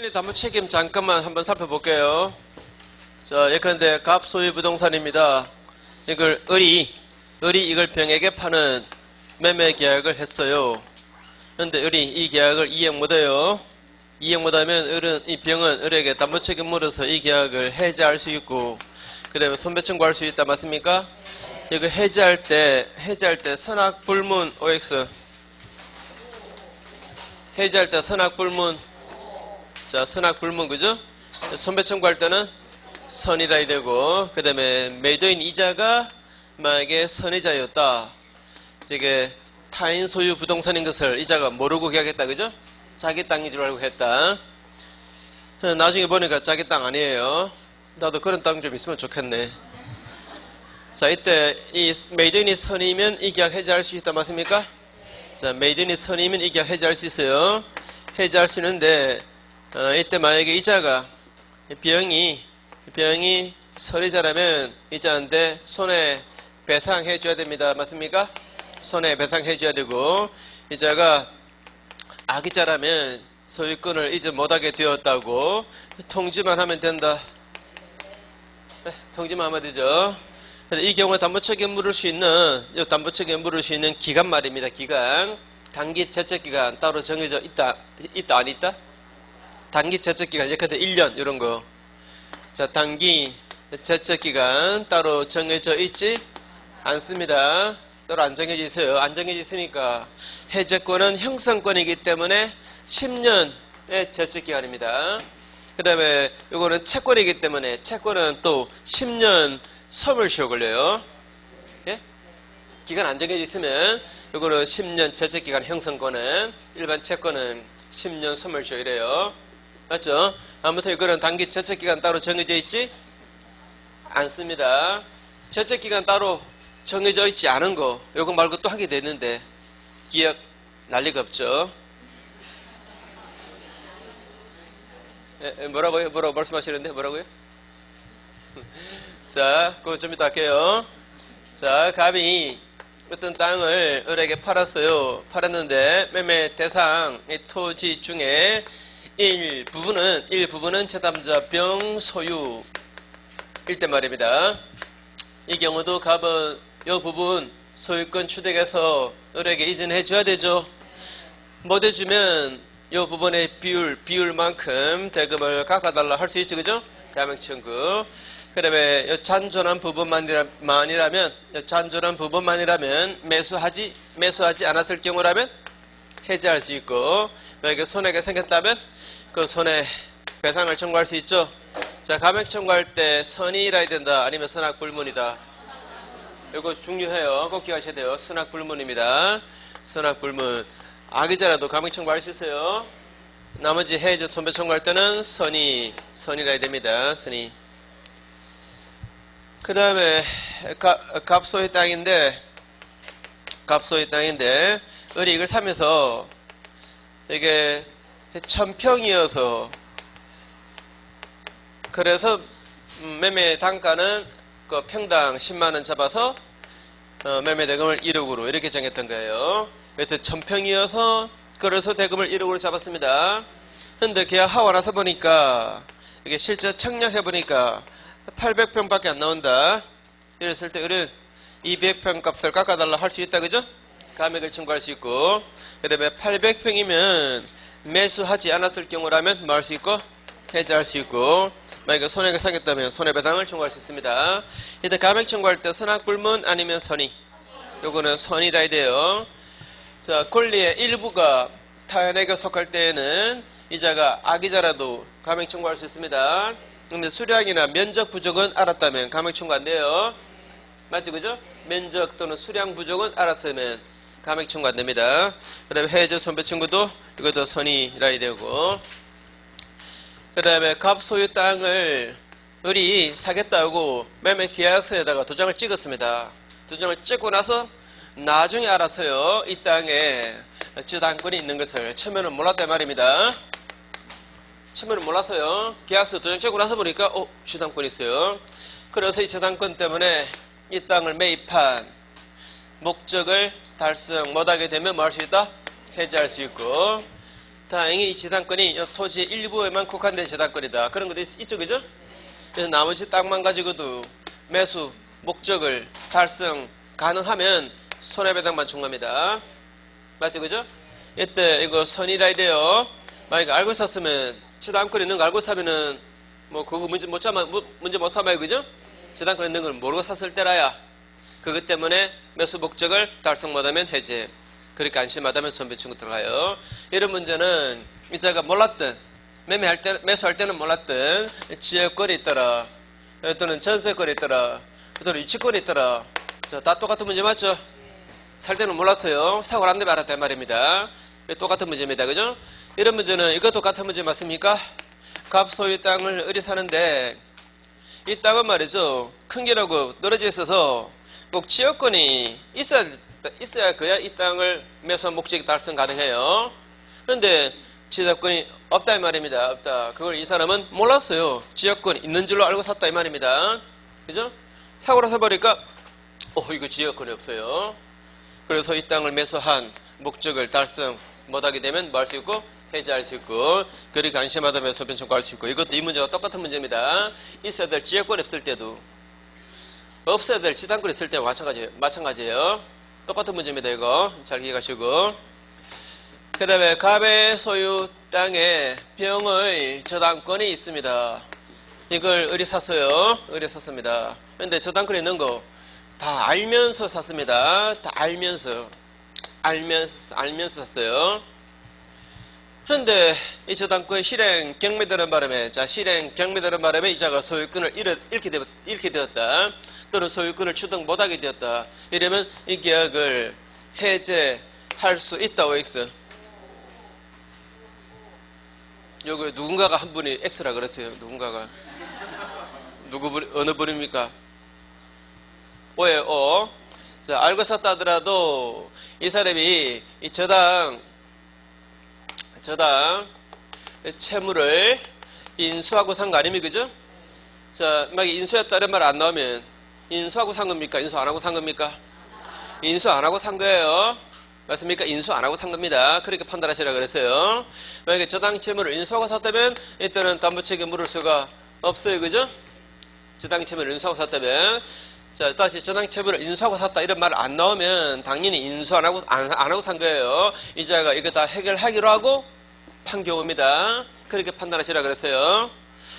매도인의 담보 책임 잠깐만 한번 살펴볼게요. 자, 예컨대 갑 소유 부동산입니다. 이걸 을이 이걸 병에게 파는 매매 계약을 했어요. 그런데 을이 이 계약을 이행 못해요. 이행 못하면 이 병은 을에게 담보 책임 물어서 이 계약을 해지할 수 있고, 그 다음에 손배 청구할 수 있다. 맞습니까? 이거 해지할 때 선악불문 OX. 해지할 때 선악불문. 자, 선악불문, 그죠? 손배 청구할 때는 선이라 해야 되고, 그 다음에 매도인 이자가 만약에 선이자였다. 이게 타인 소유 부동산인 것을 이자가 모르고 계약했다, 그죠? 자기 땅인 줄 알고 했다. 나중에 보니까 자기 땅 아니에요. 나도 그런 땅 좀 있으면 좋겠네. 자, 이때 이 매도인이 선이면 이 계약 해지할 수 있다. 맞습니까? 자, 매도인이 선이면 이 계약 해지할 수 있어요. 해지할 수 있는데, 이때 만약에 이자가 병이 선이자라면 이자인데 손해배상해 줘야 됩니다. 맞습니까? 손해배상해 줘야 되고, 이자가 악이자라면 소유권을 이제 못하게 되었다고 통지만 하면 된다. 네, 통지만 하면 되죠. 이 경우에 담보책임 물을 수 있는 기간 말입니다. 기간. 단기 제척기간 따로 정해져 있다 안 있다? 단기 제척기간 예컨대 1년 이런 거. 자, 단기 제척기간 따로 정해져 있지 않습니다. 따로 안 정해져 있어요. 안 정해져 있으니까 해제권은 형성권이기 때문에 10년의 제척기간입니다. 그 다음에 이거는 채권이기 때문에 채권은 또 10년 소멸시효 걸려요. 예? 기간 안 정해져 있으면 이거는 10년 제척기간 형성권은, 일반 채권은 10년 소멸시효 이래요. 맞죠? 아무튼 이거는 단기 제척기간 따로 정해져 있지 않습니다. 제척기간 따로 정해져 있지 않은 거 요거 말고 또 하게 되는데 기억 날 리가 없죠. 뭐라고요? 뭐라고 말씀하시는데 뭐라고요? 자, 그거 좀 이따 할게요. 자, 갑이 어떤 땅을 을에게 팔았어요. 팔았는데 매매 대상의 토지 중에 일부분은 제3자 병 소유일 때 말입니다. 이 경우도 갑은 이 부분 소유권 취득해서 을에게 이전해 줘야 되죠. 못 해주면 이 부분의 비율만큼 대금을 깎아달라 할 수 있죠, 그죠? 가명 청구. 그 다음에 잔존한 부분만이라면 매수하지 않았을 경우라면 해지할 수 있고, 만약에 손해가 생겼다면 그 손해배상을 청구할 수 있죠. 자, 가명 청구할 때 선이라 해야 된다. 아니면 선악불문이다. 이거 중요해요. 꼭 기억하셔야 돼요. 선악불문입니다. 선악불문. 악이자라도 가명 청구할 수 있어요. 나머지 해제 손배 청구할 때는 선이라 해야 됩니다. 선이. 그 다음에 갑소의 땅인데 을이 이걸 사면서 이게 1000평이어서 그래서 매매 단가는 그 평당 10만원 잡아서 매매 대금을 1억으로 이렇게 정했던 거예요. 그래서 1000평이어서 그래서 대금을 1억으로 잡았습니다. 근데 계약하고 나서 보니까 이게 실제 청약해 보니까 800평밖에 안 나온다. 이랬을 때 을은 200평 값을 깎아달라 할 수 있다, 그죠? 감액을 청구할 수 있고, 그 다음에 800평이면 매수하지 않았을 경우라면 뭐 할 수 있고 해지할 수 있고, 만약에 손해가 생겼다면 손해배상을 청구할 수 있습니다. 이때 감액 청구할 때 선악불문 아니면 선의. 요거는 선이라 해야 돼요. 자, 권리의 일부가 타인에게 속할 때에는 이자가 악이자라도 감액 청구할 수 있습니다. 근데 수량이나 면적 부족은 알았다면 감액 청구 안 돼요. 맞죠, 그죠? 면적 또는 수량 부족은 알았으면 감액 청구 안 됩니다. 그 다음에 해제 손배 청구도 이것도 선이라 해야 되고, 그 다음에 갑 소유 땅을 을이 사겠다고 매매 계약서에다가 도장을 찍었습니다. 도장을 찍고 나서 나중에 알아서요, 이 땅에 지당권이 있는 것을 처음에는 몰랐단 말입니다. 처음에는 몰라서요, 계약서 도장 찍고 나서 보니까 지당권이 있어요. 그래서 이 지당권 때문에 이 땅을 매입한 목적을 달성 못하게 되면 뭐 할 수 있다? 해지할 수 있고, 다행히 이 지상권이 이 토지의 일부에만 국한된 지상권이다. 그런 것도 있죠, 그죠? 그래서 나머지 땅만 가지고도 매수 목적을 달성 가능하면 손해배당만 준 겁니다. 맞죠, 그죠? 이때 이거 선이라 이래요. 만약에 알고 샀으면 지상권 있는 거 알고 사면은 뭐 그거 문제 못 삼아요, 그죠? 지상권 있는 걸 모르고 샀을 때라야. 그것 때문에 매수 목적을 달성 못하면 해제. 그렇게 안심하다면 손배충구 들어가요. 이런 문제는 이자가 몰랐던, 매수할 때는 몰랐던 지역권이 있더라, 또는 전세권이 있더라, 또는 유치권이 있더라. 다 똑같은 문제 맞죠? 살 때는 몰랐어요. 사고를 안 내면 알았단 말입니다. 똑같은 문제입니다. 그죠? 이런 문제는 이거 똑같은 문제 맞습니까? 갑소유 땅을 의리 사는데 이 땅은 말이죠, 큰 길하고 떨어져 있어서 꼭 지역권이 있어야 그야 이 땅을 매수한 목적이 달성 가능해요. 그런데 지역권이 없다 이 말입니다. 없다. 그걸 이 사람은 몰랐어요. 지역권이 있는 줄로 알고 샀다 이 말입니다. 그죠? 사고를 사버리니까 이거 지역권이 없어요. 그래서 이 땅을 매수한 목적을 달성 못하게 되면 뭐 할 수 있고? 해지할 수 있고, 그리 안심하다면 손배충구할 수 있고. 이것도 이 문제와 똑같은 문제입니다. 있어야 될 지역권이 없을 때도, 없어야 될 지상권이 있을 때와 마찬가지예요. 똑같은 문제입니다. 이거 잘 기억하시고. 그 다음에 갑의 소유 땅에 병의 저당권이 있습니다. 이걸 의리 샀어요. 의리 샀습니다. 근데 저당권이 있는 거 다 알면서 샀습니다. 다 알면서 샀어요. 근데 이 저당권이 실행 경매되는 바람에, 이자가 소유권을 잃게 되었다. 또는 소유권을 취득 못하게 되었다. 이러면 이 계약을 해제할 수 있다, OX. 여기 누군가가 한 분이 X라 그랬어요. 누군가가. 어느 분입니까? O예요, O. 자, 알고 샀다 하더라도 이 사람이 이 저당 채무를 인수하고 산 거 아닙니까? 그죠? 자, 막 인수했다는 말 안 나오면 인수하고 산 겁니까? 인수 안 하고 산 겁니까? 인수 안 하고 산 거예요. 맞습니까? 인수 안 하고 산 겁니다. 그렇게 판단하시라 그랬어요. 만약에 저당 채무를 인수하고 샀다면 이때는 담보 책임 물을 수가 없어요. 그죠? 저당 채무를 인수하고 샀다면. 자, 다시 저당 채무를 인수하고 샀다 이런 말 안 나오면 당연히 인수 안 하고 산 거예요. 이자가 이거 다 해결하기로 하고 판 경우입니다. 그렇게 판단하시라 그랬어요.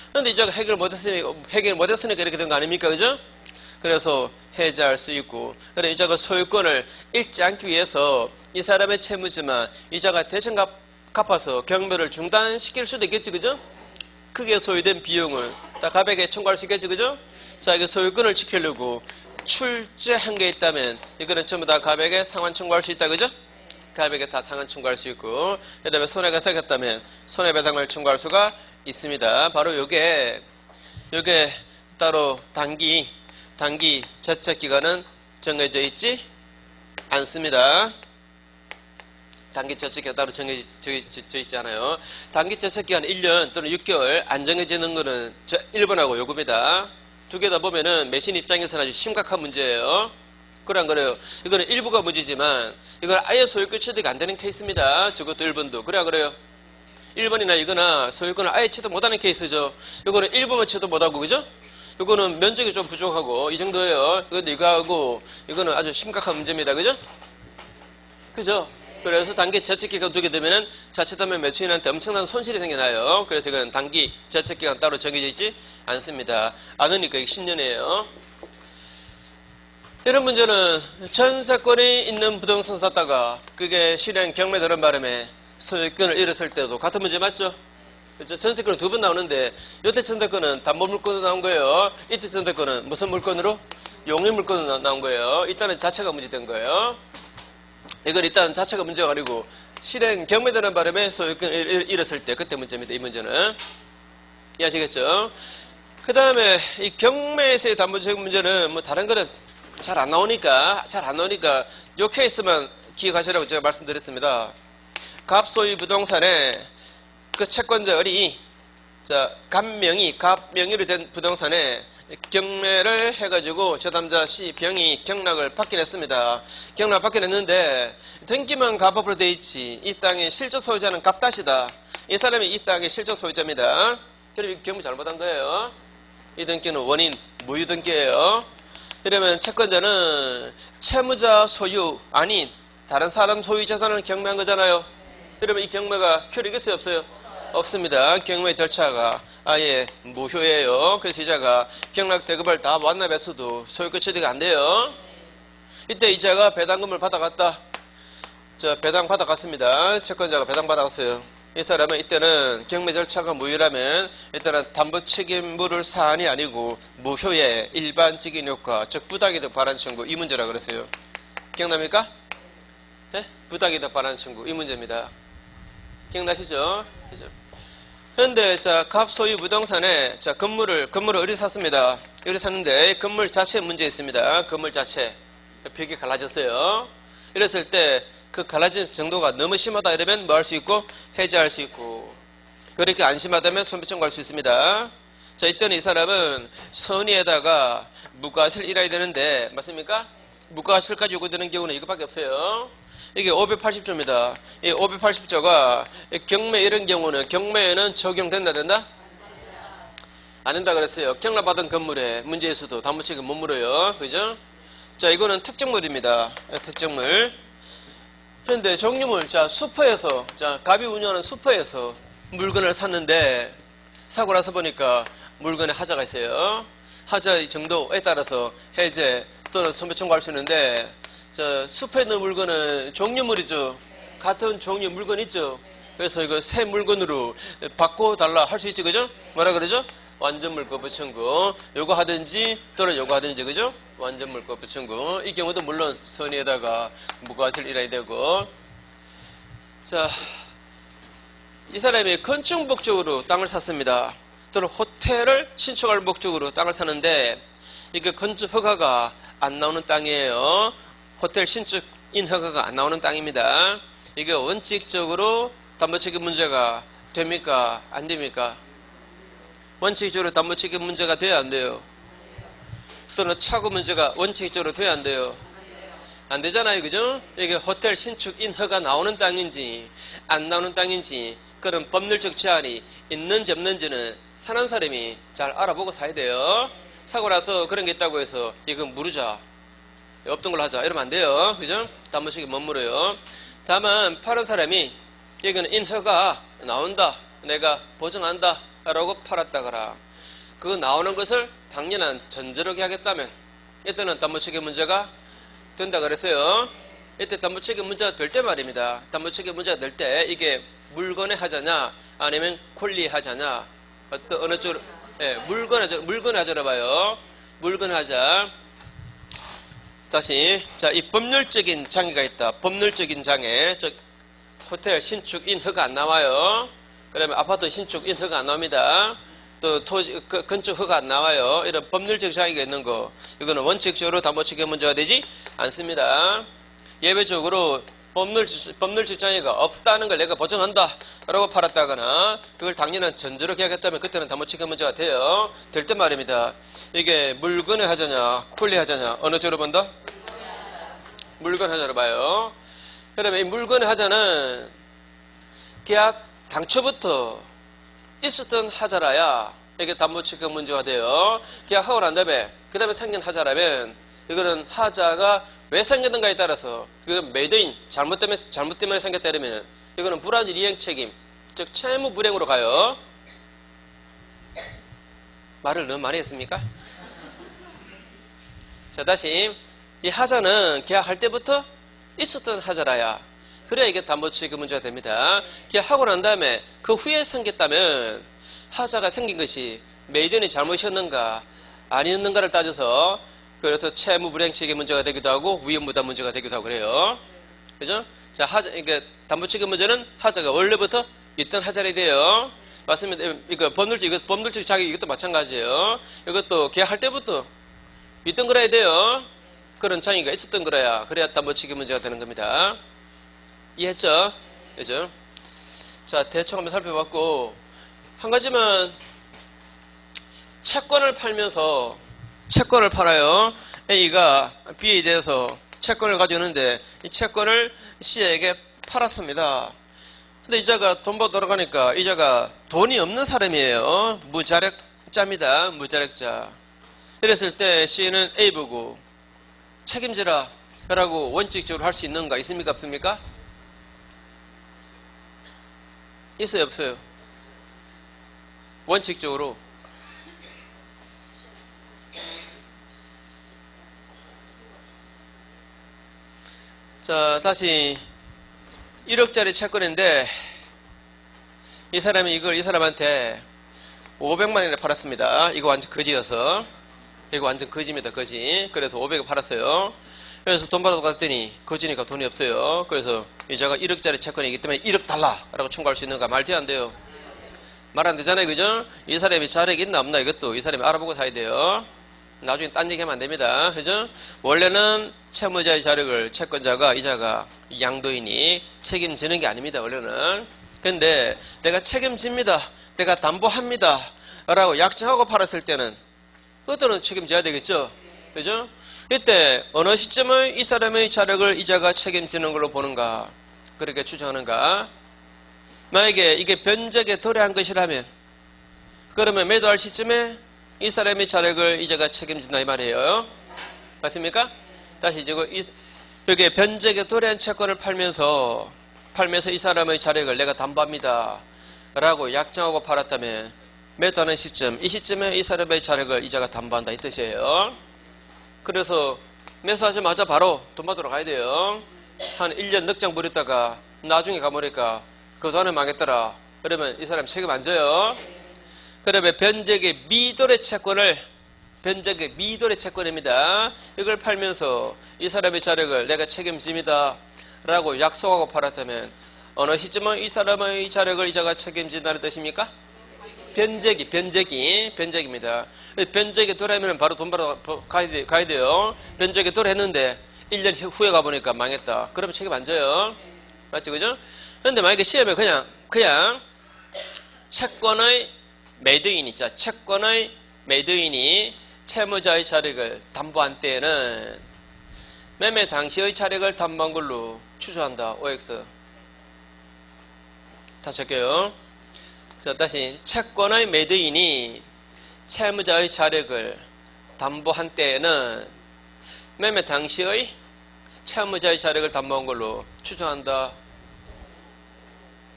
그런데 이자가 해결 못했으니까 이렇게 된 거 아닙니까? 그죠? 그래서 해제할 수 있고, 그래 이자가 소유권을 잃지 않기 위해서 이 사람의 채무지만 이자가 대신 갚아서 경매를 중단시킬 수도 있겠지, 그죠? 크게 소유된 비용을 다 갑에게 청구할 수 있겠지, 그죠? 자, 이게 소유권을 지키려고 출제한 게 있다면 이거는 전부 다 갑에게 상환 청구할 수 있다, 그죠? 갑에게 다 상환 청구할 수 있고, 그 다음에 손해가 생겼다면 손해배상을 청구할 수가 있습니다. 바로 요게 따로 단기 저책기간은 정해져 있지 않습니다. 단기 저책기간 따로 정해져 있지 않아요. 단기 저책기간 1년 또는 6개월 안 정해지는 거는 1번하고 요겁니다. 두 개 다 보면은 매신 입장에서는 아주 심각한 문제예요. 그래 안 그래요? 이거는 일부가 문제지만 이건 아예 소유권 취득이 안 되는 케이스입니다. 적어도 1번도. 그래 안 그래요? 1번이나 이거나 소유권을 아예 취득 못하는 케이스죠. 이거는 1번만 취득 못하고, 그죠? 이거는 면적이 좀 부족하고 이 정도예요. 그런데 이거하고 이거는 아주 심각한 문제입니다. 그죠? 그죠? 그래서 단기 저책기간 두게 되면은 자칫하면 매수인한테 엄청난 손실이 생겨나요. 그래서 이거는 단기 저책기간 따로 정해져 있지 않습니다. 안 하니까 이게 10년이에요. 이런 문제는 전세권이 있는 부동산 샀다가 그게 실행 경매되는 바람에 소유권을 잃었을 때도 같은 문제 맞죠? 그렇죠? 전세권은 두 번 나오는데 이때 전세권은 담보 물건으로 나온 거예요. 이때 전세권은 무슨 물건으로? 용의 물건으로 나온 거예요. 일단은 자체가 문제된 거예요. 이건 일단 자체가 문제가 아니고 실행 경매되는 바람에 소유권을 잃었을 때 그때 문제입니다. 이 문제는. 이해하시겠죠? 그 다음에 이 경매에서의 담보적 문제는 뭐 다른 거는 잘 안 나오니까 요 케이스만 기억하시라고 제가 말씀드렸습니다. 갑소유 부동산에 그 채권자 을이 갑명의로 된 부동산에 경매를 해가지고 제3자 C 병이 경락을 받긴 했습니다. 경락을 받긴 했는데 등기만 갑업으로 돼 있지 이 땅의 실적 소유자는 갑다시다. 이 사람이 이 땅의 실적 소유자입니다. 그럼 이 경매 잘못한 거예요. 이 등기는 원인 무효 등기예요. 이러면 채권자는 채무자 소유 아닌 다른 사람 소유 재산을 경매한 거잖아요. 그러면 이 경매가 효력이 있어요 없어요? 없습니다. 경매 절차가 아예 무효예요. 그래서 이자가 경락 대금을 다 완납했어도 소유권 취득이 안 돼요. 이때 이자가 배당금을 받아갔다. 배당 받아갔습니다. 채권자가 배당 받아갔어요. 이 사람은 이때는 경매 절차가 무효라면 일단은 담보 책임 물을 사안이 아니고 무효의 일반적인 효과, 즉 부당이득 발환 청구 이 문제라 그랬어요. 기억납니까? 네? 부당이득 발환 청구 이 문제입니다. 기억나시죠? 그죠? 현재 갑 소유 부동산에 건물을 어디 샀습니다. 여기 샀는데 건물 자체 문제 있습니다. 건물 자체 벽이 갈라졌어요. 이랬을 때 그 갈라진 정도가 너무 심하다 이러면 뭐 할 수 있고 해제할 수 있고 그렇게 안 심하다면 손배 청구할 수 있습니다. 이때는 이 사람은 선의에다가 무과실 일해야 되는데 맞습니까? 무과실까지 요구되는 경우는 이것밖에 없어요. 이게 580조입니다. 이 580조가 경매 이런 경우는 경매에는 적용된다 된다? 안 된다 그랬어요. 경락받은 건물에 문제에서도 담보책임 못 물어요. 그죠? 이거는 특정물입니다. 특정물. 현재 종류물, 슈퍼에서, 갑이 운영하는 슈퍼에서 물건을 샀는데 사고 나서 보니까 물건에 하자가 있어요. 하자의 정도에 따라서 해제 또는 손배 청구할 수 있는데 슈퍼에 있는 물건은 종류물이죠. 같은 종류 물건 있죠. 그래서 이거 새 물건으로 바꿔달라 할 수 있지, 그죠? 뭐라 그러죠? 완전 물거부 청구. 요거 하든지 또는 요거 하든지, 그죠? 완전 물거부 청구. 이 경우도 물론 선의에다가 무과실 일해야 되고. 이 사람이 건축 목적으로 땅을 샀습니다. 또는 호텔을 신축할 목적으로 땅을 사는데 이게 건축 허가가 안 나오는 땅이에요. 호텔 신축인 허가가 안 나오는 땅입니다. 이게 원칙적으로 담보책임 문제가 됩니까? 안 됩니까? 원칙적으로 담보책임 문제가 돼야 안 돼요? 또는 착오 문제가 원칙적으로 돼야 안 돼요? 안 되잖아요. 그죠? 이게 호텔 신축인 허가 나오는 땅인지 안 나오는 땅인지 그런 법률적 제한이 있는지 없는지는 사는 사람이 잘 알아보고 사야 돼요. 사고 나서 그런 게 있다고 해서 이거 물으자. 없던 걸로 하자. 이러면 안 돼요. 그죠? 담보책임 못 물어요. 다만 파는 사람이 이거는 인허가 나온다. 내가 보증한다. 라고 팔았다거나 그거 나오는 것을 당연한 전제로 하겠다면 이때는 담보책임 문제가 된다 그랬어요. 이때 담보책임 문제가 될 때 말입니다. 담보책임 문제가 될 때 이게 물건의 하자냐 아니면 권리 하자냐 어느 쪽으로 물건의 하자로 봐요. 물건의 하자. 다시 이 법률적인 장애가 있다. 법률적인 장애. 즉 호텔 신축인 허가 안 나와요. 그러면 아파트 신축인 허가 안 나옵니다. 또 토지 건축 허가 안 나와요. 이런 법률적 장애가 있는 거 이거는 원칙적으로 담보책임 문제가 되지 않습니다. 예외적으로 법률적 장애가 없다는 걸 내가 보증한다 라고 팔았다거나 그걸 당연한 전제로 계약했다면 그때는 담보책임 문제가 돼요. 될 때 말입니다. 이게 물건의 하자냐 권리 하자냐 어느 쪽으로 본다? 물건 하자로 봐요. 그러면 이 물건의 하자는 계약 당초부터 있었던 하자라야 이게 담보책임 문제가 돼요. 계약하고 난 다음에 그 다음에 생긴 하자라면 이거는 하자가 왜 생겼는가에 따라서 그건 메이드인 잘못 때문에 생겼다 이러면 이거는 불완전 이행 책임 즉 채무 불이행으로 가요. 말을 너무 많이 했습니까? 다시 이 하자는 계약할 때부터 있었던 하자라야 그래야 이게 담보책임 문제가 됩니다. 계약하고 난 다음에 그 후에 생겼다면 하자가 생긴 것이 메이드인이 잘못이었는가 아니었는가를 따져서 그래서 채무 불이행 책임 문제가 되기도 하고 위험부담 문제가 되기도 하고 그래요. 그죠? 이게 담보책임 문제는 하자가 원래부터 있던 하자라 돼요. 맞습니다. 이거 법률적 자격 이것도 마찬가지예요. 이것도 계약할 때부터 있던 거라야 돼요. 그런 장애가 있었던 거라야 그래야 담보책임 문제가 되는 겁니다. 이해했죠? 그죠? 대충 한번 살펴봤고 한 가지만 채권을 팔면서 채권을 팔아요. A가 B에 대해서 채권을 가지고 있는데 이 채권을 C에게 팔았습니다. 근데 이자가 돈 벌어 돌아가니까 이자가 돈이 없는 사람이에요. 무자력자입니다. 무자력자. 이랬을 때 C는 A 보고 책임지라 라고 원칙적으로 할 수 있는가? 있습니까? 없습니까? 있어요? 없어요? 원칙적으로. 자, 다시 1억짜리 채권인데 이 사람이 이걸 이 사람한테 500만 원에 팔았습니다. 이거 완전 거지여서. 이거 완전 거지입니다. 거지. 그래서 500에 팔았어요. 그래서 돈 받아서 갔더니 거지니까 돈이 없어요. 그래서 이자가 1억짜리 채권이기 때문에 1억 달라라고 청구할 수 있는가? 말도 안 돼요. 말 안 되잖아요. 그죠? 이 사람이 자력이 있나 없나 이것도 이 사람이 알아보고 사야 돼요. 나중에 딴 얘기하면 안 됩니다. 그죠? 원래는 채무자의 자력을 채권자가 이자가 양도인이 책임지는 게 아닙니다. 원래는. 근데 내가 책임집니다. 내가 담보합니다. 라고 약정하고 팔았을 때는 그것들은 책임져야 되겠죠. 그죠? 이때 어느 시점에 이 사람의 자력을 이자가 책임지는 걸로 보는가? 그렇게 추정하는가? 만약에 이게 변적에 도래한 것이라면 그러면 매도할 시점에 이 사람의 자력을 이자가 책임진다 이 말이에요. 맞습니까? 다시 이제 여기에 변적에 도래한 채권을 팔면서 이 사람의 자력을 내가 담보합니다. 라고 약정하고 팔았다면 매도하는 시점, 이 시점에 이 사람의 자력을 이자가 담보한다 이 뜻이에요. 그래서 매수하자마자 바로 돈 받으러 가야 돼요. 한 1년 넉장 부렸다가 나중에 가보니까 그 돈에 망했더라. 그러면 이 사람 책임 안 져요. 그러면 변적의 미도래 채권을 변적의 미도래 채권입니다. 이걸 팔면서 이 사람의 자력을 내가 책임집니다. 라고 약속하고 팔았다면 어느 시점은 이 사람의 자력을 이자가 책임진다는 뜻입니까? 변적입니다. 변적에 도래하면 바로 돈 받아 가야 돼요. 변적에 도래했는데 1년 후에 가보니까 망했다. 그러면 책임 안 져요. 맞죠? 그죠? 근데 만약에 시험에 그냥 채권의 매도인 있죠. 채권의 매도인이 채무자의 자력을 담보한 때에는 매매 당시의 자력을 담보한 걸로 추정한다. OX. 다시 할게요. 자, 다시 채권의 매도인이 채무자의 자력을 담보한 때에는 매매 당시의 채무자의 자력을 담보한 걸로 추정한다.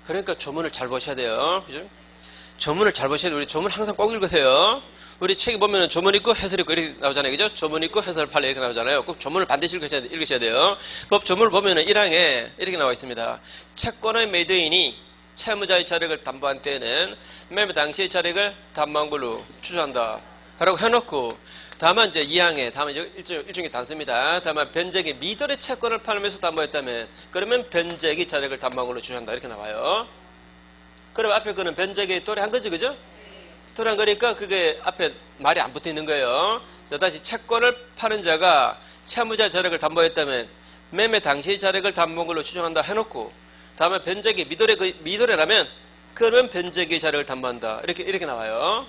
그러니까 조문을 잘 보셔야 돼요. 그죠? 조문을 잘 보셔야 돼요. 우리 조문 항상 꼭 읽으세요. 우리 책에 보면은 조문 있고 해설 있고 이렇게 나오잖아요. 그죠? 조문 있고 해설 판례 이렇게 나오잖아요. 꼭 조문을 반드시 읽으셔야 돼요. 법 조문을 보면은 1항에 이렇게 나와 있습니다. 채권의 매도인이 채무자의 자력을 담보한 때에는 매매 당시의 자력을 담보한 걸로 추정한다. 라고 해놓고 다만 이제 2항에 다만 일종의 단서입니다. 다만 변적이 미도래 채권을 팔면서 담보했다면 그러면 변적이 자력을 담보한 걸로 추정한다. 이렇게 나와요. 그럼 앞에 거는 변적이 도래한 거죠. 그죠? 도래한 거니까 그게 앞에 말이 안 붙어 있는 거예요. 자, 다시 채권을 파는 자가 채무자 자력을 담보했다면 매매 당시의 자력을 담보한 걸로 추정한다 해놓고 다음에 변적이 미도래라면 그러면 변적의 자력을 담보한다. 이렇게 나와요.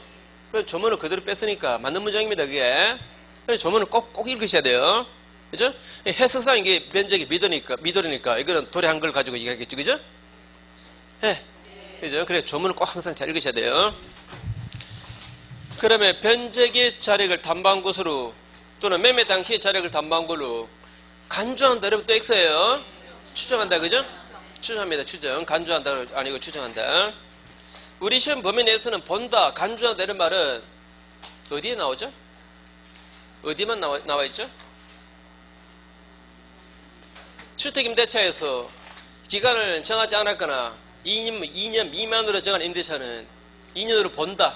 그 조문을 그대로 뺐으니까 맞는 문장입니다. 그게. 그래서 조문을 꼭 읽으셔야 돼요. 그죠? 해석상 이게 변적이 미도래니까 이거는 도래한 걸 가지고 얘기하겠죠. 그죠? 예. 그죠? 그래 조문을 꼭 항상 잘 읽으셔야 돼요. 그러면 변적의 자력을 담보한 것으로 또는 매매 당시의 자력을 담보한 걸로 간주한다. 여러분 또 X예요. 추정한다. 그죠? 추정합니다. 추정. 간주한다 아니고 추정한다. 우리 시험 범위내에서는 본다, 간주한다 이런 말은 어디에 나오죠? 어디만 나와 있죠? 주택임대차에서 기간을 정하지 않았거나 2년 미만으로 정한 임대차는 2년으로 본다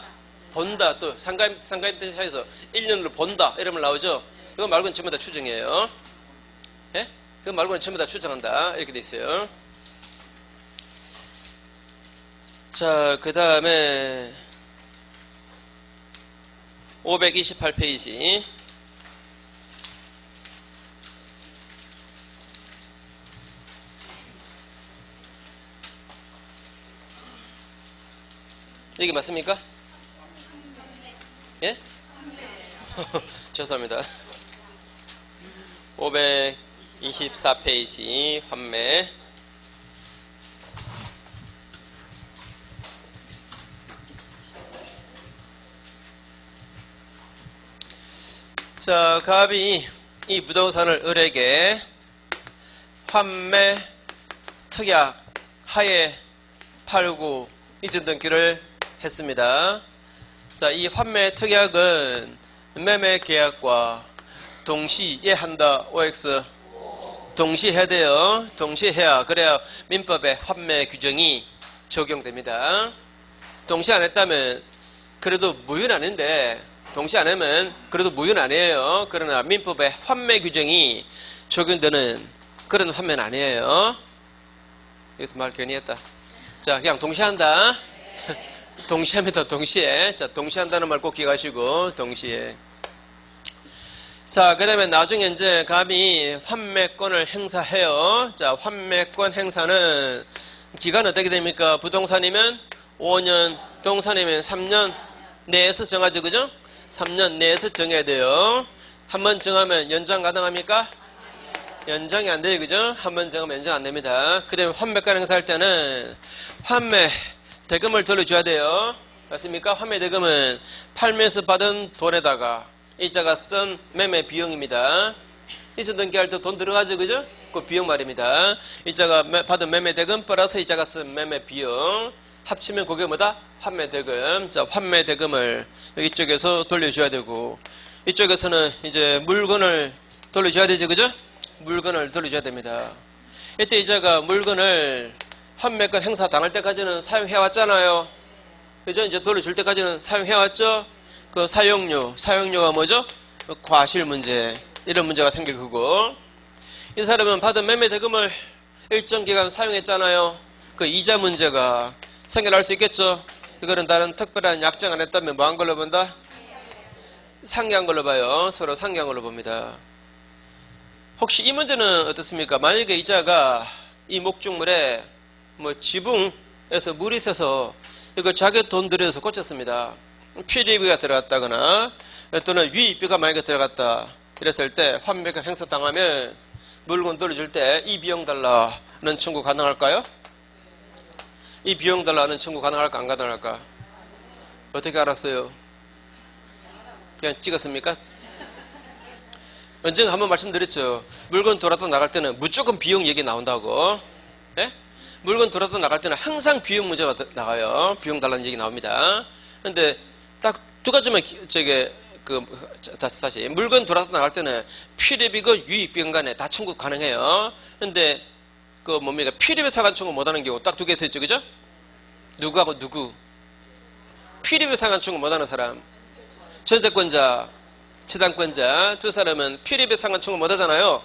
또 상가임대차에서 1년으로 본다 이러면 나오죠? 이거 말고는 전부 다 추정이에요. 예? 그거 말고는 전부 다 추정한다 이렇게 돼 있어요. 자, 그 다음에 528페이지 여기 맞습니까? 예? 죄송합니다. 524페이지 환매. 자, 갑이 이 부동산을 을에게 환매 특약 하에 팔고 이전 등기를 했습니다. 자, 이 환매 특약은 매매 계약과 동시에 한다. OX 동시에 해야 돼요. 동시에 해야 그래야 민법의 환매 규정이 적용됩니다. 동시에 안 했다면 그래도 무효는 아닌데, 동시에 안 하면 그래도 무효는 아니에요. 그러나 민법의 환매 규정이 적용되는 그런 환매는 아니에요. 이것도 말 괜히 했다. 자, 그냥 동시에 한다. 동시에 합니다. 동시에. 자, 동시에 한다는 말 꼭 기억하시고, 동시에. 자, 그러면 나중에 이제 갑이 환매권을 행사해요. 자, 환매권 행사는 기간 어떻게 됩니까? 부동산이면 5년, 동산이면 3년 내에서 정하죠. 그죠? 3년 내에서 정해야 돼요. 한번 정하면 연장 가능합니까? 연장이 안 돼요. 그죠? 한번 정하면 연장 안 됩니다. 그다음에 환매권 행사할 때는 환매 대금을 돌려줘야 돼요. 맞습니까? 환매 대금은 팔면서 받은 돈에다가 이자가 쓴 매매 비용입니다. 이자 등기할 때 돈 들어가죠. 그죠? 그 비용 말입니다. 이자가 받은 매매 대금 플러스 이자가 쓴 매매 비용 합치면 그게 뭐다? 환매 대금. 자, 환매 대금을 이쪽에서 돌려줘야 되고, 이쪽에서는 이제 물건을 돌려줘야 되죠. 그죠? 물건을 돌려줘야 됩니다. 이때 이자가 물건을 환매권 행사 당할 때까지는 사용해왔잖아요. 그죠? 이제 돌려줄 때까지는 사용해왔죠? 그 사용료가 뭐죠? 과실 문제, 이런 문제가 생길 거고, 이 사람은 받은 매매 대금을 일정 기간 사용했잖아요. 그 이자 문제가 생겨날 수 있겠죠? 이거는 다른 특별한 약정 안 했다면 뭐 한 걸로 본다? 상기한 걸로 봐요. 서로 상기한 걸로 봅니다. 혹시 이 문제는 어떻습니까? 만약에 이자가 이 목적물에 뭐 지붕에서 물이 새서 이거 자기 돈 들여서 고쳤습니다. 피리비가 들어갔다거나 또는 유입비가 만약에 들어갔다. 이랬을 때 환매권 행사 당하면 물건 돌려줄 때 이 비용 달라는 청구 가능할까요? 이 비용 달라는 청구 가능할까 안 가능할까? 어떻게 알았어요? 그냥 찍었습니까? 언젠가 한번 말씀드렸죠. 물건 돌아서 나갈 때는 무조건 비용 얘기 나온다고. 예? 물건 돌아서 나갈 때는 항상 비용 문제가 나가요. 비용 달라는 얘기 나옵니다. 근데 딱 두 가지만 다시 물건 돌아서 나갈 때는 피리비고 유입비용 간에 다 청구 가능해요. 근데 그 뭡니까? 피리비 상환 청구 못하는 경우 딱 두 개 있었죠. 그죠? 누구하고 누구? 피리비 상환 청구 못하는 사람. 전세권자, 지당권자 두 사람은 피리비 상환 청구 못하잖아요.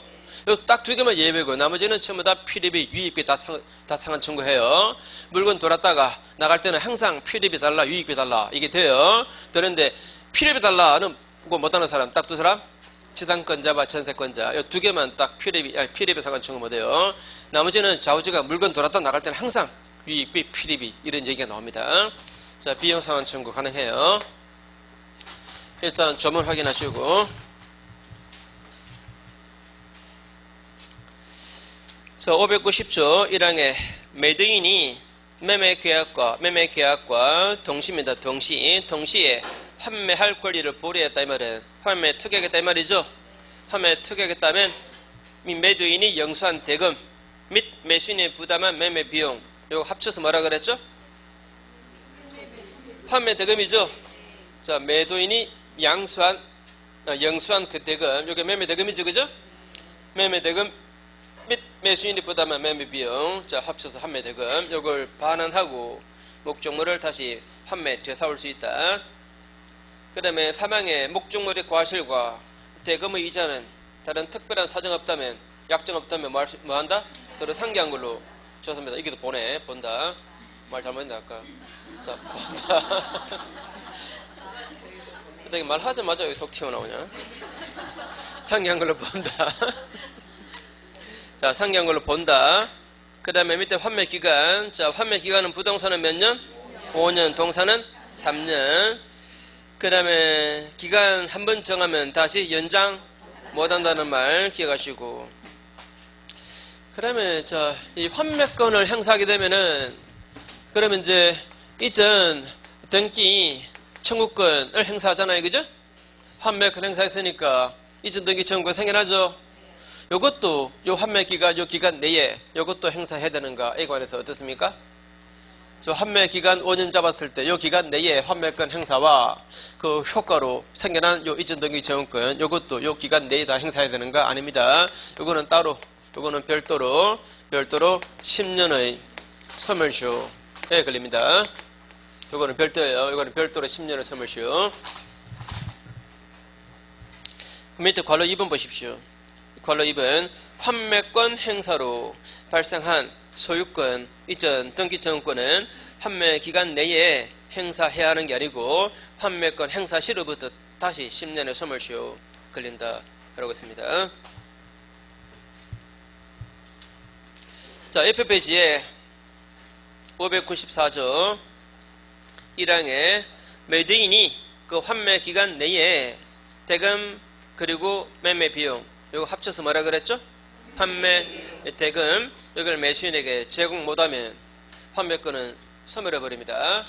딱 두 개만 예외고 나머지는 전부 다 피리비, 유입비 다 상환 청구해요. 물건 돌았다가 나갈 때는 항상 피리비 달라, 유입비 달라 이게 돼요. 그런데 피리비 달라는 거 못하는 사람 딱 두 사람, 지당권자와 전세권자 이 두 개만 딱 피리비 상환 청구 못해요. 나머지는 좌우지가 물건 돌았다 나갈 때는 항상 유입비, 피리비 이런 얘기가 나옵니다. 자, 비용 상환 청구 가능해요. 일단 조문 확인하시고. 자, 590조 1항에 매도인이 매매계약과 동시입니다. 동시에 환매할 권리를 보류했다 이 말은 환매 특약했다 이 말이죠. 환매 특약했다면 매도인이 영수한 대금 및 매수인이 부담한 매매 비용 이거 합쳐서 뭐라 그랬죠? 환매 대금이죠. 자, 매도인이 영수한 그 대금 이게 매매 대금이죠. 그죠? 매매 대금 및 매수인이 부담한 매매 비용 자 합쳐서 환매 대금 이걸 반환하고 목적물을 다시 환매 되사올 수 있다. 그 다음에 사망의 목적물의 과실과 대금의 이자는 다른 특별한 사정 없다면 약정 없다면 뭐 한다? 서로 상기한 걸로 좋습니다. 이게도 본다. 말 잘못했네 아까. 자, 본다. 어떻게 말하자마자 왜 톡 튀어나오냐? 상기한 걸로 본다. 자, 상기한 걸로 본다. 그 다음에 밑에 환매 기간. 자, 환매 기간은 부동산은 몇 년? 5년. 동산은 3년. 그 다음에 기간 한 번 정하면 다시 연장 못한다는 말 기억하시고, 그 다음에 이 환매권을 행사하게 되면은, 그러면 이제 이전 등기 청구권을 행사하잖아요. 그죠? 환매권 행사했으니까 이전 등기 청구권 생겨나죠? 요것도 요 환매기간, 요 기간 내에 요것도 행사해야 되는가? 에 관해서 어떻습니까? 저 환매 기간 5년 잡았을 때 요 기간 내에 환매권 행사와 그 효과로 생겨난 요 이전 등기 청구권, 요것도 요 기간 내에 다 행사해야 되는가? 아닙니다. 요거는 따로, 요거는 별도로 10년의 소멸시효에 걸립니다. 요거는 별도예요. 요거는 별도로 10년의 소멸시효. 밑에 괄호 2번 보십시오. 괄호 2번 환매권 행사로 발생한 소유권, 이전 등기 청구권은 환매 기간 내에 행사해야 하는 게 아니고 환매권 행사 시로부터 다시 10년의 소멸시효 걸린다 라고 했습니다. 자, 옆에 페이지에 594조 1항에 매도인이 그 환매 기간 내에 대금 그리고 매매 비용 이거 합쳐서 뭐라 그랬죠? 판매 대금 이걸 매수인에게 제공 못하면 판매권은 소멸해버립니다.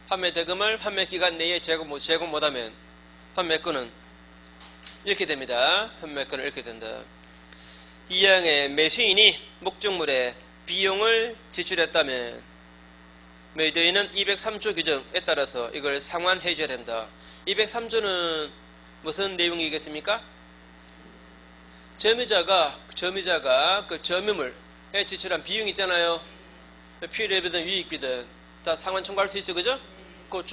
판매 대금을 판매 기간 내에 제공 못하면 판매권은 잃게 됩니다. 판매권을 잃게 된다. 이항의 매수인이 목적물에 비용을 지출했다면 매도인은 203조 규정에 따라서 이걸 상환해 줘야 된다. 203조는 무슨 내용이겠습니까? 점유자가 그 점유물에 지출한 비용 있잖아요. 필요비든 유익비든 다 상환 청구할 수 있죠, 그죠? 그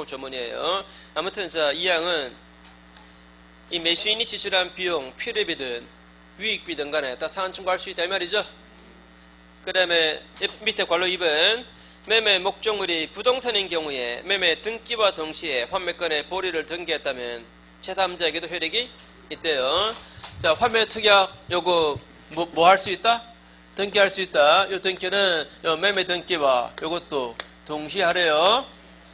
조문이에요. 아무튼 이 항은 이 매수인이 지출한 비용, 필요비든 유익비든 간에 다 상환 청구할 수 있다 이 말이죠. 그 다음에 밑에 괄호 2번 매매 목적물이 부동산인 경우에 매매 등기와 동시에 환매권의 보리를 등기했다면 제3자에게도 효력이 있대요. 자, 환매 특약 요거 뭐 할 수 있다? 등기할 수 있다. 요 등기는 요 매매 등기와 요것도 동시에 하래요.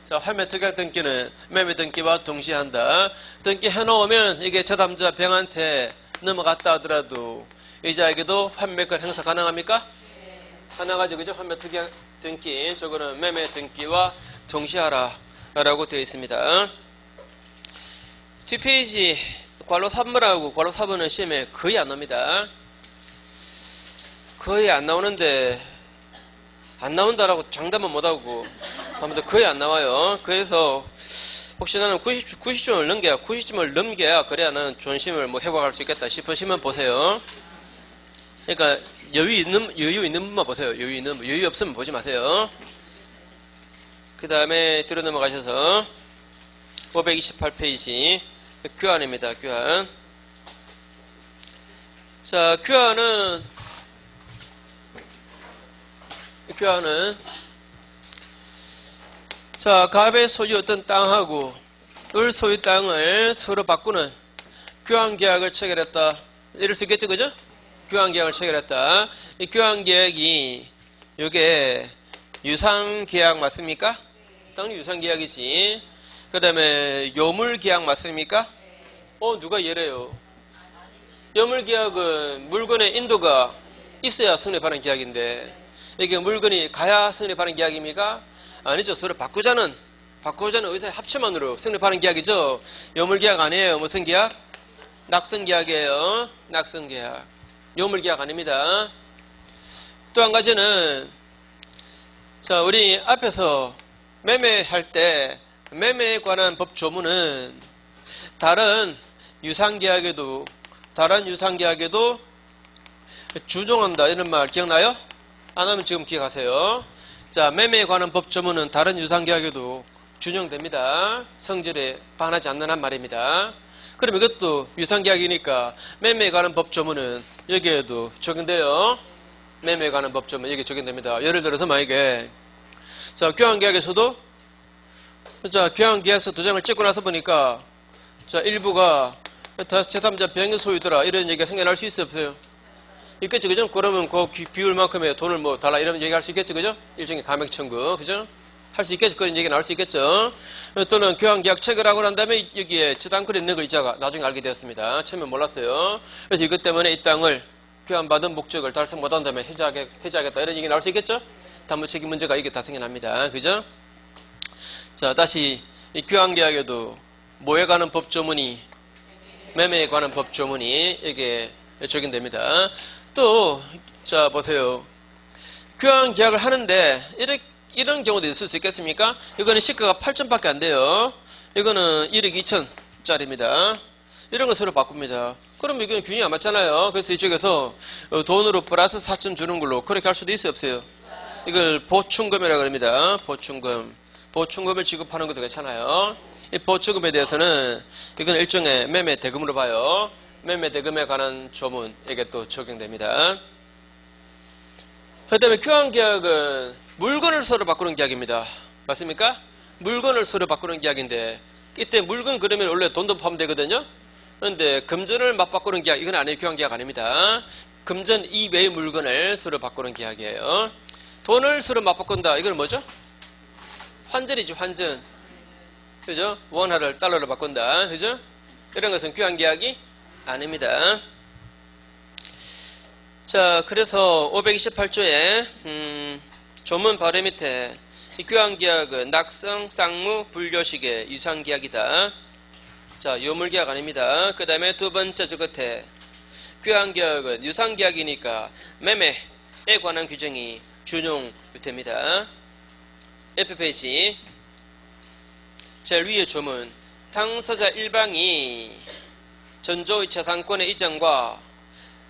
자, 환매 특약 등기는 매매 등기와 동시에 한다. 등기 해놓으면 이게 제3자 병한테 넘어갔다 하더라도 이자에게도 환매권 행사 가능합니까? 가능하죠, 그죠? 환매 특약 등기, 저거는 매매 등기와 동시에 하라 라고 되어 있습니다. 뒷페이지 괄호 3번하고 괄호 4번은 시험에 거의 안 나옵니다. 거의 안 나오는데 안 나온다라고 장담은 못하고 아무튼 거의 안 나와요. 그래서 혹시 나는 90점을 넘겨야 그래야 나는 존심을 뭐 회복할 수 있겠다 싶으시면 보세요. 그러니까 여유 있는 분만 보세요. 여유 없으면 보지 마세요. 그 다음에 뒤로 넘어가셔서 528페이지 교환입니다. 교환. 자, 교환은 자, 갑의 소유 어떤 땅하고 을 소유 땅을 서로 바꾸는 교환계약을 체결했다. 이럴 수 있겠죠, 그죠? 교환계약을 체결했다. 이 교환계약이 요게 유상계약 맞습니까? 당연히 유상계약이지. 그 다음에 요물계약 맞습니까? 누가 예래요? 요물계약은 물건의 인도가 있어야 성립하는 계약인데 이게 물건이 가야 성립하는 계약입니까? 아니죠. 서로 바꾸자는 의사의 합체만으로 성립하는 계약이죠. 요물계약 아니에요. 무슨 계약? 낙선계약이에요. 낙선계약. 요물계약 아닙니다. 또 한 가지는 자, 우리 앞에서 매매할 때 매매에 관한 법 조문은 다른 유상계약에도 준용한다 이런 말 기억나요? 안 하면 지금 기억하세요. 자, 매매에 관한 법 조문은 다른 유상계약에도 준용됩니다. 성질에 반하지 않는 한 말입니다. 그럼 이것도 유상계약이니까 매매에 관한 법 조문은 여기에도 적용돼요. 매매에 관한 법 조문 여기 적용됩니다. 예를 들어서 만약에 자, 교환계약에서도 자, 교환계약서 2장을 찍고 나서 보니까 자, 일부가 제3자 병의 소유더라 이런 얘기가 생겨날 수 있어요, 없어요? 있겠죠, 그죠? 그러면 그 비율만큼의 돈을 뭐 달라 이런 얘기할 수 있겠죠, 그죠? 일종의 감액 청구, 그죠? 할 수 있겠죠. 그런 얘기 나올 수 있겠죠. 또는 교환계약 체결하고 난 다음에 여기에 저당권이 있는 걸 이자가 나중에 알게 되었습니다. 처음에 몰랐어요. 그래서 이것 때문에 이 땅을 교환받은 목적을 달성 못한다면 해지하겠다 이런 얘기 나올 수 있겠죠. 담보책임 문제가 이게 다 생겨납니다. 그죠? 자, 다시 이 교환계약에도 뭐에 관한 법조문이, 매매에 관한 법조문이 이게 적용됩니다. 또, 자, 보세요. 교환계약을 하는데 이런 경우도 있을 수 있겠습니까? 이거는 시가가 8천밖에 안 돼요. 이거는 1억 2천짜리입니다. 이런 거 서로 바꿉니다. 그럼 이건 균형이 안 맞잖아요. 그래서 이쪽에서 돈으로 플러스 4천 주는 걸로 그렇게 할 수도 있어요, 없어요? 이걸 보충금이라고 합니다. 보충금. 보충금을 지급하는 것도 괜찮아요. 이 보충금에 대해서는 이건 일종의 매매 대금으로 봐요. 매매 대금에 관한 조문에게 또 적용됩니다. 그 다음에 교환계약은 물건을 서로 바꾸는 계약입니다. 맞습니까? 물건을 서로 바꾸는 계약인데 이때 물건 그러면 원래 돈도 포함되거든요. 그런데 금전을 맞바꾸는 계약 이건 아니에요. 교환계약 아닙니다. 금전 이외의 물건을 서로 바꾸는 계약이에요. 돈을 서로 맞바꾼다. 이건 뭐죠? 환전이죠. 환전. 그죠? 원화를 달러로 바꾼다. 그죠? 이런 것은 교환계약이 아닙니다. 자, 그래서 528조에 조문 바로 밑에 이 교환계약은 낙성, 쌍무, 분료식의 유상계약이다. 자, 요물계약 아닙니다. 그 다음에 두 번째 저 끝에 교환계약은 유상계약이니까 매매에 관한 규정이 준용됩니다. F페이지 제일 위에 조문 당사자 일방이 전조의 재산권의 이전과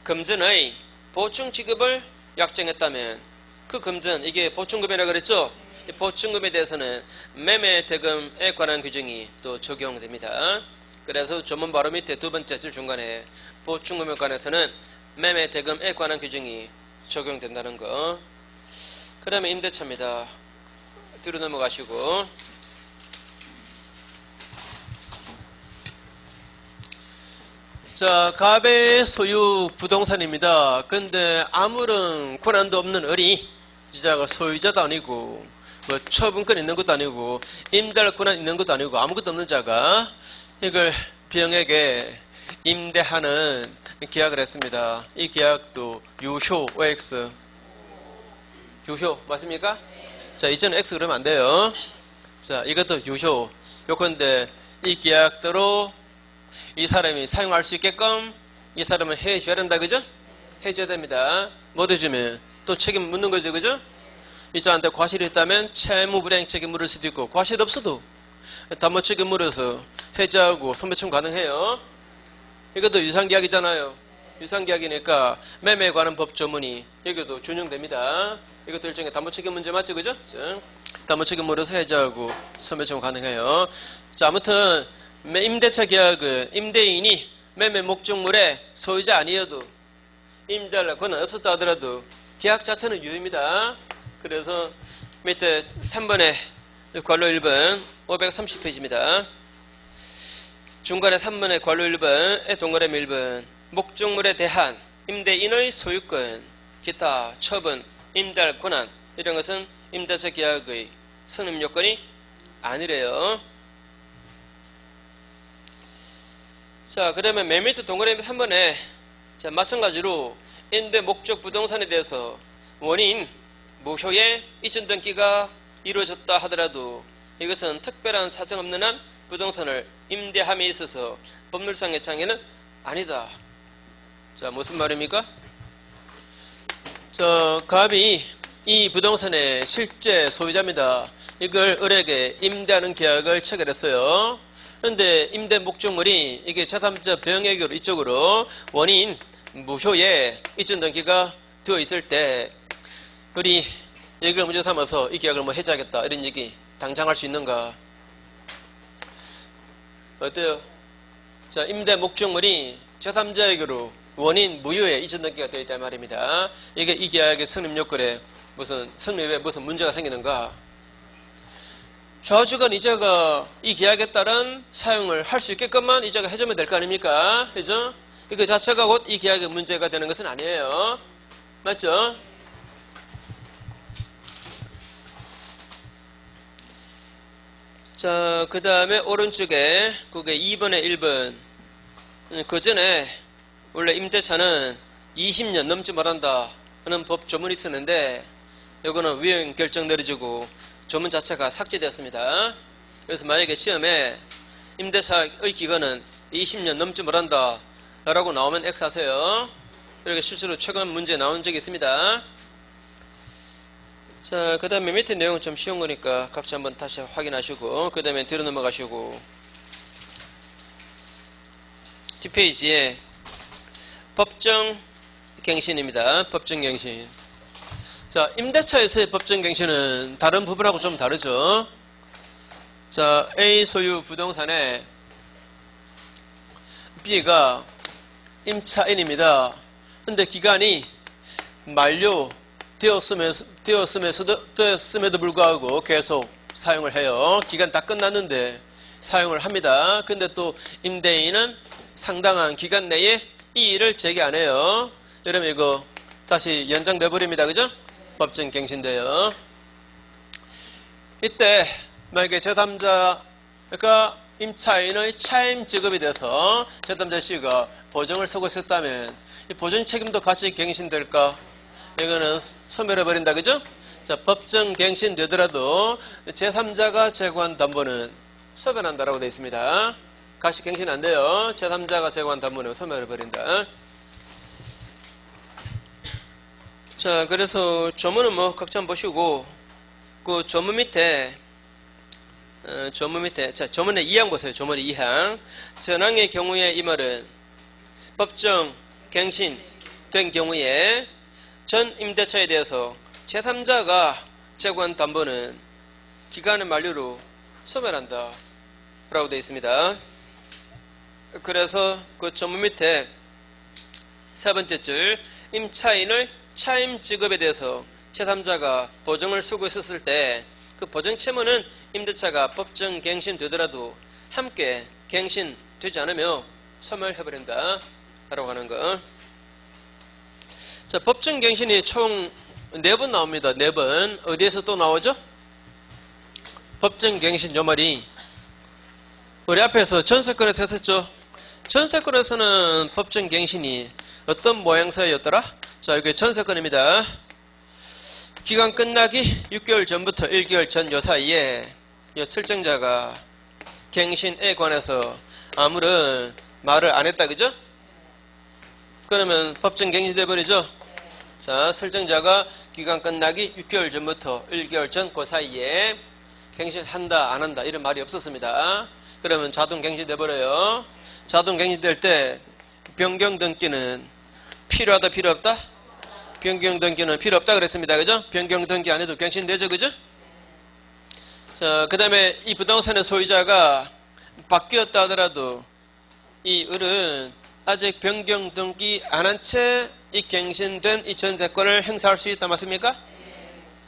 금전의 보충 지급을 약정했다면 그 금전, 이게 보충금이라고 그랬죠? 이 보충금에 대해서는 매매 대금에 관한 규정이 또 적용됩니다. 그래서 조문 바로 밑에 두 번째 줄 중간에 보충금에 관해서는 매매 대금에 관한 규정이 적용된다는 거. 그 다음에 임대차입니다. 뒤로 넘어가시고 자, 갑의 소유 부동산입니다. 근데 아무런 권한도 없는 어린이자가 소유자도 아니고 뭐 처분권 있는 것도 아니고 임대할 권한 있는 것도 아니고 아무것도 없는 자가 이걸 병에게 임대하는 계약을 했습니다. 이 계약도 유효 OX 유효 맞습니까? 자, 이전에 X 그러면 안 돼요. 자, 이것도 유효. 요건데 이 계약대로 이 사람이 사용할 수 있게끔 이 사람은 해줘야 된다. 그죠? 해줘야 됩니다. 못 해주면 또 책임 묻는 거죠. 그죠? 이 자한테 과실이 있다면 채무불이행 책임 물을 수도 있고 과실 없어도 담보 책임 물어서 해지하고 선배청 가능해요. 이것도 유상계약이잖아요. 유상계약이니까 매매에 관한 법조문이 여기도 준용됩니다. 이것도 일종의 담보 책임 문제 맞죠? 그죠? 담보 책임 물어서 해지하고 선배청 가능해요. 자, 아무튼 임대차 계약은 임대인이 매매 목적물의 소유자 아니어도 임대할 권한 없었다 하더라도 계약 자체는 유효입니다. 그래서 밑에 3번에 괄호 1번 530페이지입니다. 중간에 3번에 괄호 1번에 동그라미 1번 목적물에 대한 임대인의 소유권, 기타, 처분, 임대할 권한 이런 것은 임대차 계약의 성립 요건이 아니래요. 자, 그러면 맨 밑에 동그라미 3번에 자, 마찬가지로 임대 목적 부동산에 대해서 원인 무효의 이전 등기가 이루어졌다 하더라도 이것은 특별한 사정 없는 한 부동산을 임대함에 있어서 법률상의 장애는 아니다. 자, 무슨 말입니까? 저 갑이 이 부동산의 실제 소유자입니다. 이걸 을에게 임대하는 계약을 체결했어요. 그런데 임대 목적물이 이게 제3자 병액으로 이쪽으로 원인 무효의 이전 등기가 되어 있을 때 을이 얘기를 문제 삼아서 이 계약을 뭐 해지하겠다 이런 얘기 당장 할 수 있는가? 어때요? 자, 임대 목적물이 제3자에게로 원인 무효의 이전 등기가 되어 있단 말입니다. 이게 이 계약의 성립 요건에 무슨 성립에 무슨 문제가 생기는가? 좌우주간 이자가 이 계약에 따른 사용을 할 수 있게끔만 이자가 해주면 될 거 아닙니까? 그죠? 이거 자체가 곧 이 계약의 문제가 되는 것은 아니에요. 맞죠? 자, 그 다음에 오른쪽에 그게 2번에 1번. 그 전에 원래 임대차는 20년 넘지 말한다 하는 법 조문이 있었는데 이거는 위헌 결정 내려지고 조문 자체가 삭제되었습니다. 그래서 만약에 시험에 임대차의 기간은 20년 넘지 말한다 라고 나오면 X하세요. 이렇게 실수로 최근 문제 나온 적이 있습니다. 자, 그 다음에 밑에 내용은 좀 쉬운 거니까 각자 한번 다시 확인하시고 그 다음에 뒤로 넘어가시고 뒷페이지에 법정 갱신입니다. 법정 갱신. 자, 임대차에서의 법정 갱신은 다른 부분하고 좀 다르죠. 자, A 소유 부동산에 B가 임차인입니다. 근데 기간이 만료되었음에도 불구하고 계속 사용을 해요. 기간 다 끝났는데 사용을 합니다. 근데 또 임대인은 상당한 기간 내에 이의를 제기 안 해요. 이러면 이거 다시 연장돼 버립니다. 그죠? 법정 갱신돼요. 이때 만약에 제3자가 임차인의 차임 지급이 돼서 제3자 C가 보증을 서고 있었다면 이 보증 책임도 같이 갱신될까? 이거는 소멸해버린다. 그죠? 자, 법정 갱신되더라도 제3자가 제거한 담보는 소멸한다라고 되어 있습니다. 같이 갱신 안 돼요. 제3자가 제거한 담보는 소멸해버린다. 자, 그래서 조문은 뭐 각자 한번 보시고 그 조문 밑에 자, 조문의 2항 보세요. 조문의 2항. 전항의 경우에 이 말은 법정 갱신된 경우에 전 임대차에 대해서 제3자가 제거한 담보는 기간의 만료로 소멸한다 라고 되어 있습니다. 그래서 그 조문 밑에 세 번째 줄 임차인의 차임 지급에 대해서 제3자가 보증을 쓰고 있었을 때 그 보증 채무는 임대차가 법정 갱신되더라도 함께 갱신되지 않으며 소멸해버린다 라고 하는 거. 자, 법정 갱신이 총 4번 나옵니다. 4번. 어디에서 또 나오죠? 법정 갱신 요 말이 우리 앞에서 전세권에서 했었죠. 전세권에서는 법정 갱신이 어떤 모양새였더라? 자, 이게 전세권입니다. 기간 끝나기 6개월 전부터 1개월 전 요 사이에 이 설정자가 갱신에 관해서 아무런 말을 안 했다. 그죠? 그러면 법정 갱신돼 버리죠. 자, 설정자가 기간 끝나기 6개월 전부터 1개월 전 그 사이에 갱신한다 안 한다 이런 말이 없었습니다. 그러면 자동 갱신돼 버려요. 자동 갱신될 때 변경 등기는 필요하다 필요 없다? 변경 등기는 필요 없다 그랬습니다. 그죠? 변경 등기 안 해도 갱신되죠. 그죠? 자, 그 다음에 이 부동산의 소유자가 바뀌었다 하더라도 이 을은 아직 변경 등기 안 한 채 이 갱신된 이 전세권을 행사할 수 있다. 맞습니까?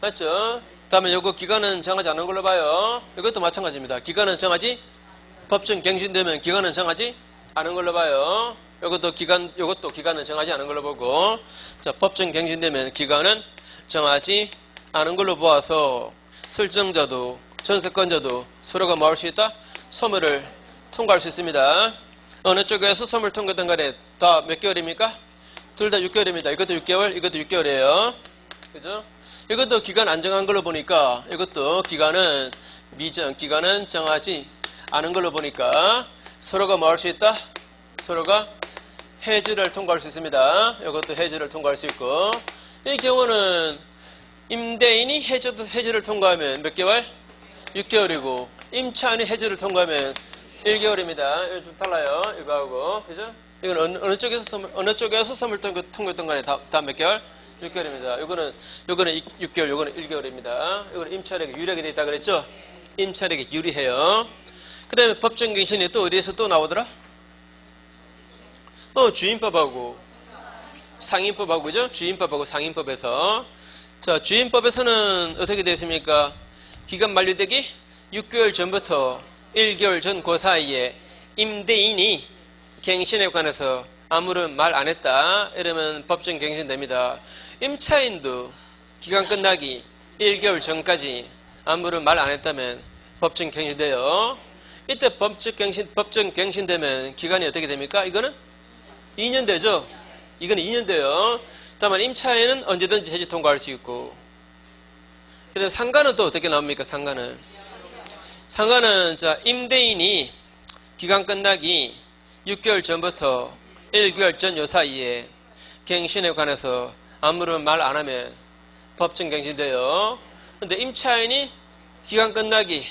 맞죠? 다음에 요거 기간은 정하지 않은 걸로 봐요. 이것도 마찬가지입니다. 기간은 정하지 법정 갱신되면 기간은 정하지 않은 걸로 봐요. 요것도 기간은 정하지 않은 걸로 보고, 자, 법정 갱신되면 기간은 정하지 않은 걸로 보아서 설정자도 전세권자도 서로가 뭐 할 수 있다? 소멸을 통과할 수 있습니다. 어느 쪽에서 소멸 통과된 간에 다 몇 개월입니까? 둘 다 6개월입니다. 이것도 6개월, 이것도 6개월이에요. 그죠? 이것도 기간 안 정한 걸로 보니까 이것도 기간은 기간은 정하지 않은 걸로 보니까 서로가 뭐 할 수 있다? 서로가 해지를 통과할 수 있습니다. 이것도 해지를 통과할 수 있고, 이 경우는 임대인이 해지를 통과하면 몇 개월? 6개월이고 임차인이 해지를 통과하면 1개월입니다. 이거 좀 달라요. 이거하고. 그죠? 이건 어느 쪽에서 소멸 통과했던 간에 다 몇 개월? 6개월입니다. 요거는 6개월, 요거는 1개월입니다. 요거는 임차인에게 유리하게 돼 있다 그랬죠? 임차인에게 유리해요. 그 다음에 법정 갱신이 또 어디에서 또 나오더라? 주임법하고 상임법하고, 그죠? 주임법하고 상임법에서. 자, 주임법에서는 어떻게 되어 있습니까? 기간 만료되기 6개월 전부터 1개월 전 그 사이에 임대인이 갱신에 관해서 아무런 말 안 했다. 이러면 법정 갱신됩니다. 임차인도 기간 끝나기 1개월 전까지 아무런 말 안 했다면 법정 갱신돼요. 이때 법정 갱신되면 기간이 어떻게 됩니까? 이거는 2년 되죠? 이거는 2년 돼요. 다만 임차인은 언제든지 해지 통과할 수 있고. 그래서 상가는 또 어떻게 나옵니까? 상가는 자, 임대인이 기간 끝나기 6개월 전부터 1개월 전 요 사이에 갱신에 관해서 아무런 말 안 하면 법정 갱신돼요. 근데 임차인이 기간 끝나기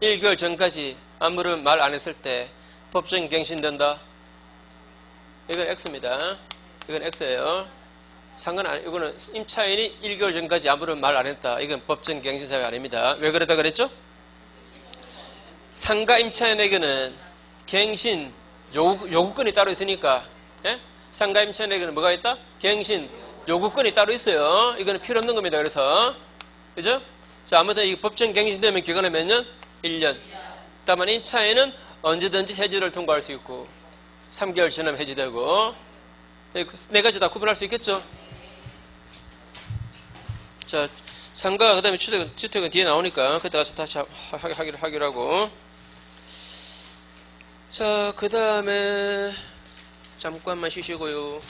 1개월 전까지 아무런 말 안 했을 때 법정 갱신된다. 이건 X입니다. 이건 X예요. 이거는 임차인이 1개월 전까지 아무런 말 안 했다. 이건 법정 갱신 사유 아닙니다. 왜 그랬다 그랬죠? 상가 임차인에게는 갱신 요구권이 따로 있으니까, 예? 상가 임차인에게는 뭐가 있다? 갱신 요구권이 따로 있어요. 이거는 필요 없는 겁니다. 그래서 그죠? 자, 아무튼 이 법정 갱신되면 기간은 몇 년? 1년. 다만 임차인은 언제든지 해지를 통과할 수 있고 3개월 지나면 해지되고 네 가지 다 구분할 수 있겠죠? 자, 상가 그 다음에 주택은 뒤에 나오니까 그때 가서 다시 하기로 하고. 자, 그 다음에 잠깐만 쉬시고요.